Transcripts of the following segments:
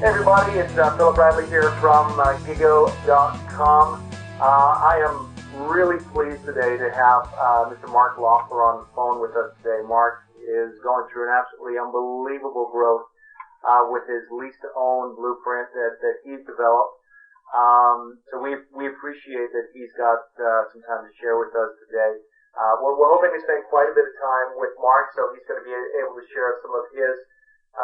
Hey everybody, it's Philip Bradley here from Gigo.com. I am really pleased today to have Mr. Mark Loeffler on the phone with us today. Mark is going through an absolutely unbelievable growth with his lease-to-own blueprint that he's developed. So we appreciate that he's got some time to share with us today. We're hoping to spend quite a bit of time with Mark, so he's going to be able to share some of his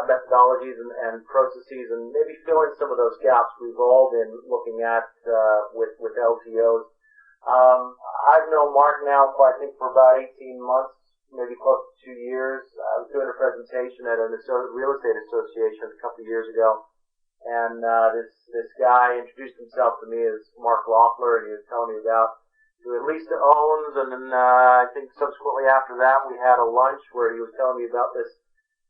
methodologies and processes, and maybe fill in some of those gaps we've all been looking at with LTOs. I've known Mark now for I think for about 18 months, maybe close to 2 years. I was doing a presentation at a real estate association a couple of years ago, and this guy introduced himself to me as Mark Loeffler, and he was telling me about doing lease-to-owns, and then I think subsequently after that we had a lunch where he was telling me about this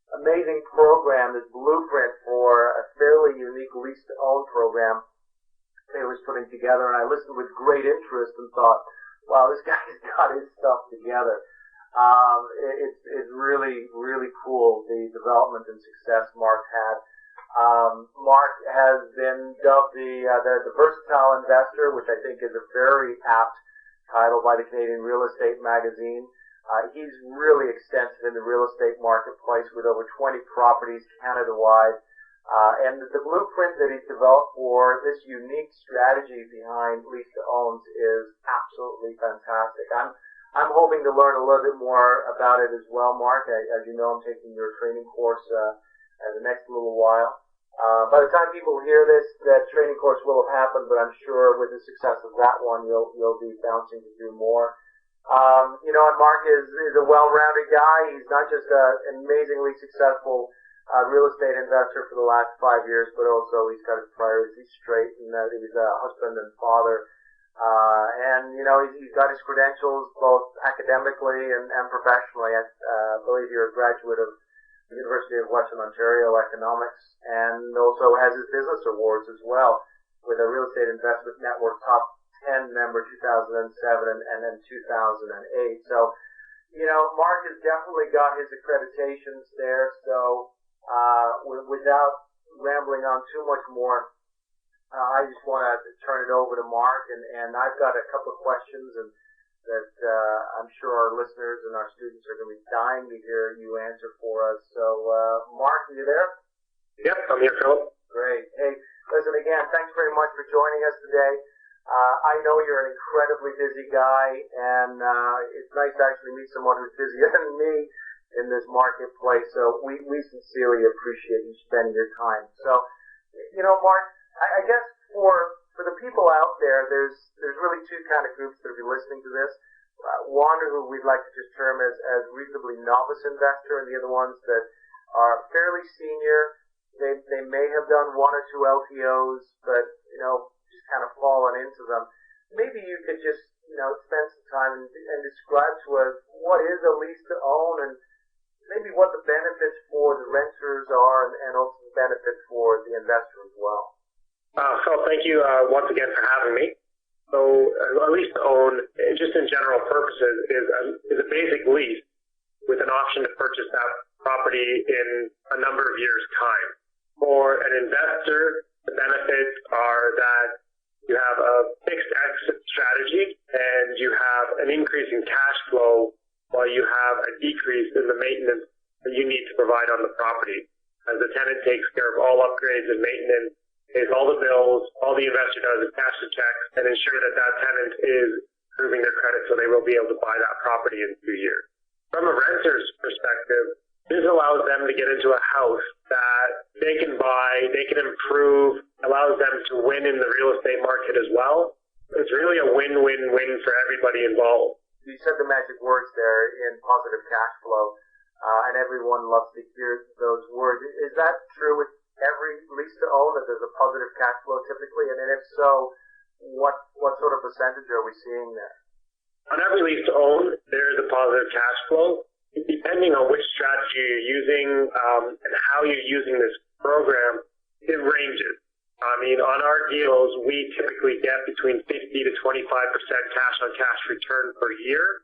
amazing program, this blueprint for a fairly unique lease-to-own program that he was putting together, and I listened with great interest and thought, wow, this guy's got his stuff together. It's really, really cool, the development and success Mark had. Mark has been dubbed the versatile investor, which I think is a very apt title by the Canadian Real Estate Magazine. He's really extensive in the real estate marketplace with over 20 properties Canada-wide. And the blueprint that he's developed for this unique strategy behind lease-to-owns is absolutely fantastic. I'm hoping to learn a little bit more about it as well, Mark. As you know, I'm taking your training course in the next little while. By the time people hear this, that training course will have happened, but I'm sure with the success of that one, you'll be bouncing to do more. And Mark is a well-rounded guy. He's not just an amazingly successful real estate investor for the last 5 years, but also he's got his priorities straight, and that he's a husband and father. He's got his credentials both academically and professionally. I believe you're a graduate of the University of Western Ontario Economics, and also has his business awards as well with a Real Estate Investment Network Top 10 member 2007 and then 2008. So, Mark has definitely got his accreditations there. So, without rambling on too much more, I just want to turn it over to Mark, and I've got a couple of questions that I'm sure our listeners and our students are going to be dying to hear you answer for us. So, Mark, are you there? Yep, I'm here, Philip. Great. Hey, listen, again, thanks very much for joining us today. I know you're an incredibly busy guy, and it's nice to actually meet someone who's busier than me in this marketplace. So we sincerely appreciate you spending your time. So, Mark, I guess for the people out there, there's really two kind of groups that will be listening to this. One who we'd like to just term as reasonably novice investor, and the other ones that are fairly senior. They may have done one or two LTOs, but just kind of fallen into them. Maybe you could just, spend some time and describe to us what is a lease to own, and maybe what the benefits for the renters are, and also the benefits for the investor as well. Phil, thank you once again for having me. So a lease to own, just in general purposes, is a basic lease with an option to purchase that property in a number of years' time. For an investor, the benefits are that you have a fixed exit strategy and you have an increase in cash flow while you have a decrease in the maintenance that you need to provide on the property. As the tenant takes care of all upgrades and maintenance, pays all the bills, all the investor does is cash the checks and ensure that tenant is improving their credit so they will be able to buy that property in 2 years. From a renter's perspective, this allows them to get into a house that they can buy, they can improve, allows them to win in the real estate market as well. It's really a win-win-win for everybody involved. You said the magic words there in positive cash flow, and everyone loves to hear those words. Is that true with every lease to own, that there's a positive cash flow typically? And if so, what sort of percentage are we seeing there? On every lease to own, there is a positive cash flow. Depending on which strategy you're using and how you're using this program, it ranges. On our deals, we typically get between 50 to 25% cash-on-cash return per year.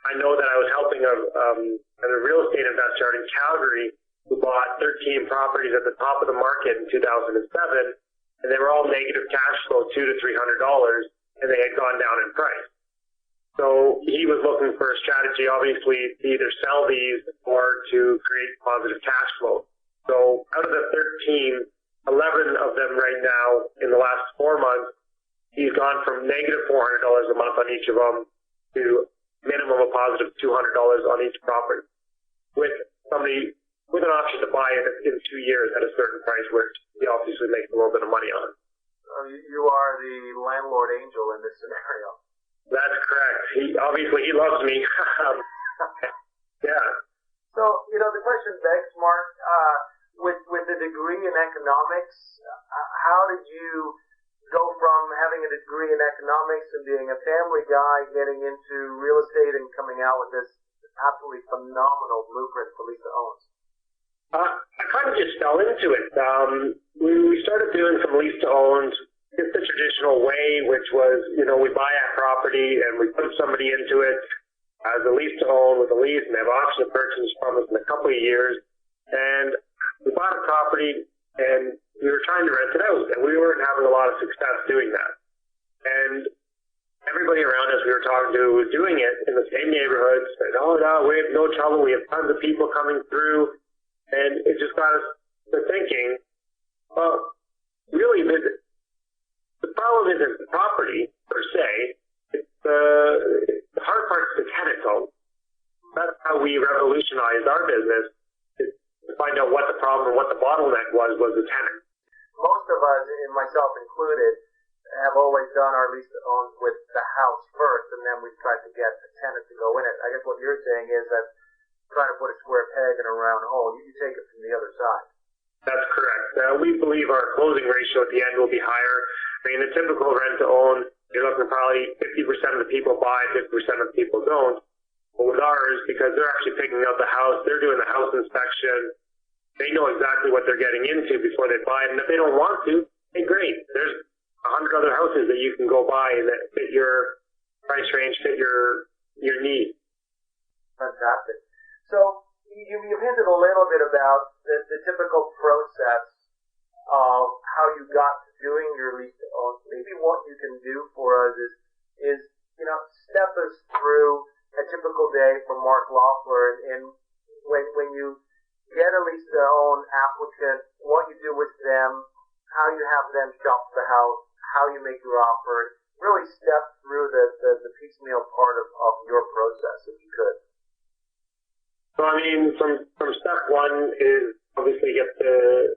I know that I was helping a real estate investor out in Calgary who bought 13 properties at the top of the market in 2007, and they were all negative cash flow, $200 to $300, and they had gone down in price. So he was looking for a strategy, obviously, to either sell these or to create positive cash flow. So out of the 13, 11 of them right now in the last 4 months, he's gone from negative $400 a month on each of them to minimum of positive $200 on each property, with an option to buy it in 2 years at a certain price, which he obviously makes a little bit of money on. You are the landlord angel in this scenario. That's correct. He loves me. Yeah. So, the question begs, Mark, with a degree in economics, how did you go from having a degree in economics and being a family guy, getting into real estate and coming out with this absolutely phenomenal blueprint for lease-to-owns? I kind of just fell into it. We started doing some lease-to-owns just the traditional way, which was, we buy a property and we put somebody into it as a lease-to-own with a lease, and they have option to purchase from us in a couple of years. And we bought a property and we were trying to rent it out, and we weren't having a lot of success doing that. And everybody around us we were talking to was doing it in the same neighborhood, said, oh, no, we have no trouble. We have tons of people coming through. And it just got us to thinking, well, really, the problem isn't the property per se. It's the hard part is the tenant though. That's how we revolutionized our business, is to find out what the problem and what the bottleneck was the tenant. Most of us, and myself included, have always done our lease-to-owns with the house first, and then we've tried to get a tenant to go in it. I guess what you're saying is that trying to put a square peg in a round hole, you take it from the other side. That's correct. We believe our closing ratio at the end will be higher. I mean, the typical rent-to-own, you're looking probably 50% of the people buy, 50% of the people don't. But with ours, because they're actually picking out the house, they're doing the house inspection, they know exactly what they're getting into before they buy it. And if they don't want to, hey, great. There's 100 other houses that you can go buy that fit your price range, fit your need. Fantastic. So you hinted a little bit about the typical process of how you got to doing your lease-to-own. Maybe what you can do for us is step us through a typical day for Mark Loeffler, and when you get a lease-to-own applicant, what you do with them, how you have them shop the house, how you make your offer. Really step through the piecemeal part of your process, if you could. So, I mean, from step one is obviously get the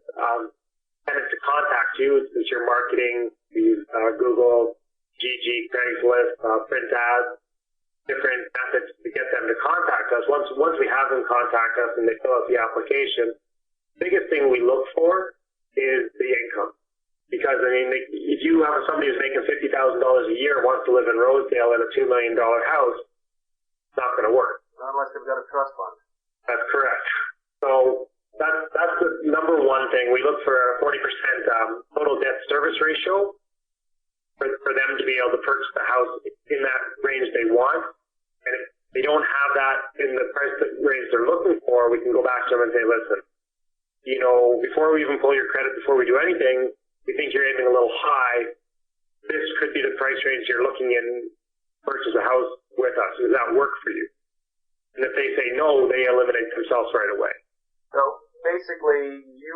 tenant to contact you. It's your marketing. We use Google, GG, Craigslist, print ads, different methods to get them to contact us. Once we have them contact us and they fill out the application, the biggest thing we look for is the income. Because, I mean, if you have somebody who's making $50,000 a year wants to live in Rosedale in a $2 million house, it's not going to work. Not unless they've got a trust fund. That's correct. So that's the number one thing. We look for a 40% total debt service ratio for them to be able to purchase the house in that range they want. And if they don't have that in the price range they're looking for, we can go back to them and say, listen, before we even pull your credit, before we do anything, we think you're aiming a little high. This could be the price range you're looking in, purchase a house with us. Does that work for you? And if they say no, they eliminate themselves right away. So basically, you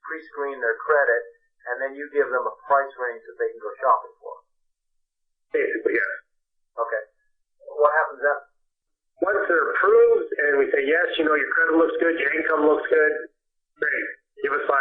pre-screen their credit, and then you give them a price range that they can go shopping for. Basically, yes. Okay. What happens then? Once they're approved, and we say, yes, your credit looks good, your income looks good, great. Give us $500.